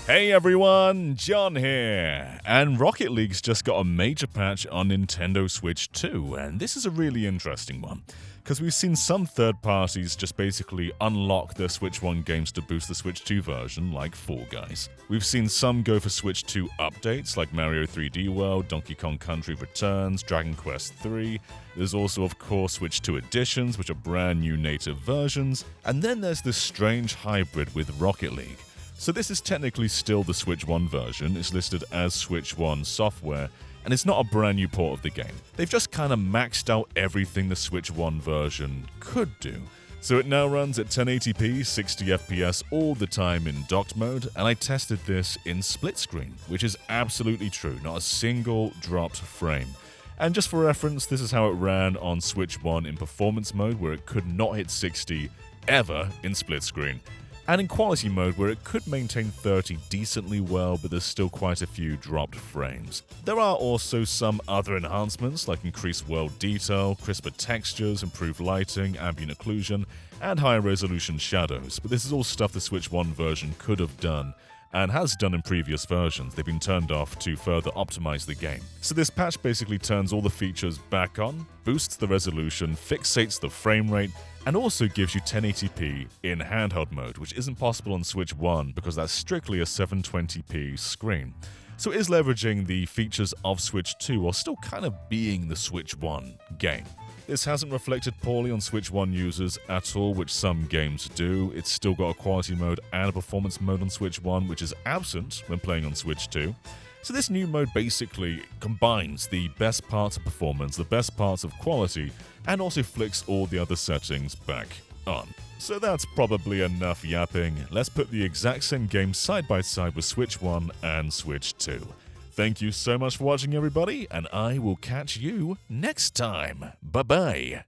Hey everyone, John here, and Rocket League's just got a major patch on Nintendo Switch 2, and this is a really interesting one, because we've seen some third parties just basically unlock their Switch 1 games to boost the Switch 2 version, like Fall Guys. We've seen some go for Switch 2 updates, like Mario 3D World, Donkey Kong Country Returns, Dragon Quest III. There's also, of course, Switch 2 editions, which are brand new native versions, and then there's this strange hybrid with Rocket League. So this is technically still the Switch 1 version, it's listed as Switch 1 software, and it's not a brand new port of the game. They've just kind of maxed out everything the Switch 1 version could do. So it now runs at 1080p, 60 FPS all the time in docked mode, and I tested this in split screen, which is absolutely true, not a single dropped frame. And just for reference, this is how it ran on Switch 1 in performance mode, where it could not hit 60 ever in split screen. And in quality mode, where it could maintain 30 decently well, but there's still quite a few dropped frames. There are also some other enhancements, like increased world detail, crisper textures, improved lighting, ambient occlusion, and higher resolution shadows, but this is all stuff the Switch 1 version could have done, and has done in previous versions. They've been turned off to further optimize the game. So this patch basically turns all the features back on, boosts the resolution, fixates the frame rate, and also gives you 1080p in handheld mode, which isn't possible on Switch 1 because that's strictly a 720p screen. So it is leveraging the features of Switch 2 while still kind of being the Switch 1 game. This hasn't reflected poorly on Switch 1 users at all, which some games do. It's still got a quality mode and a performance mode on Switch 1, which is absent when playing on Switch 2. So this new mode basically combines the best parts of performance, the best parts of quality, and also flicks all the other settings back on. So that's probably enough yapping. Let's put the exact same game side by side with Switch 1 and Switch 2. Thank you so much for watching, everybody, and I will catch you next time. Bye-bye.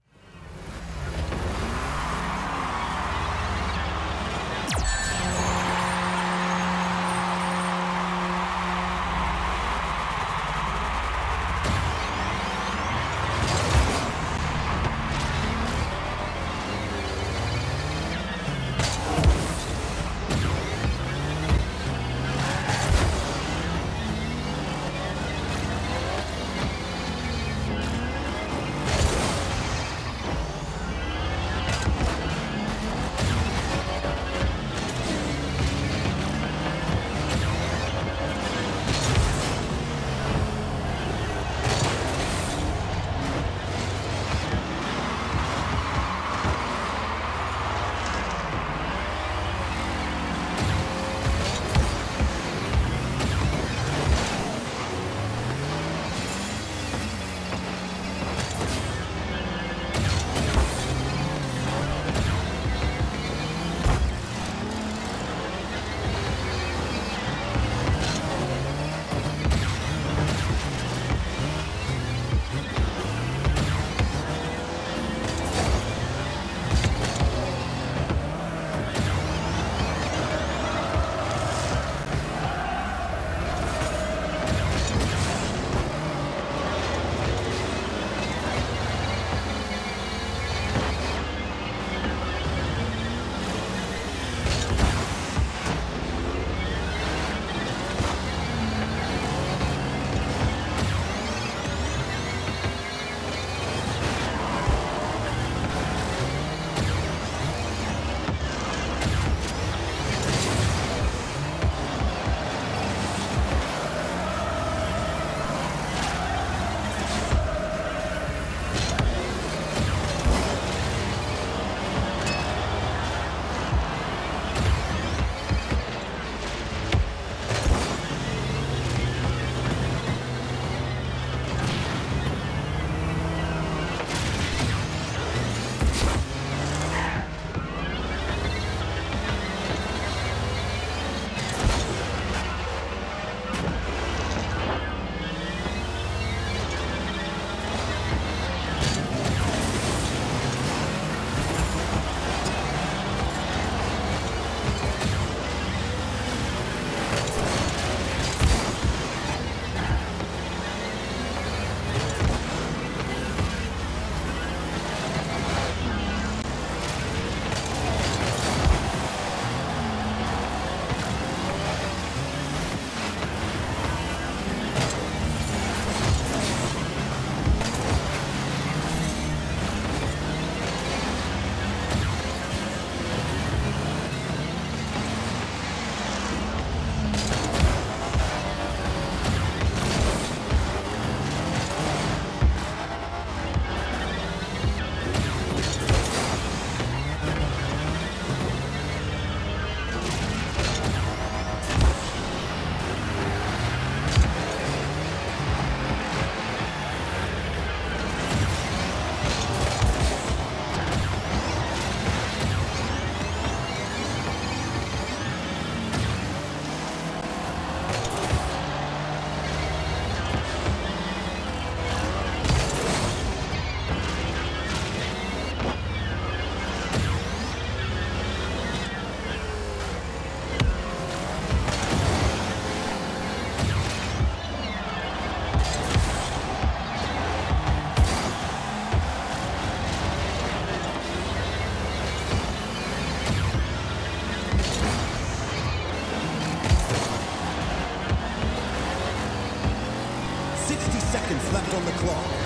left on the clock.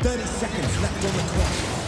30 seconds left on the clock.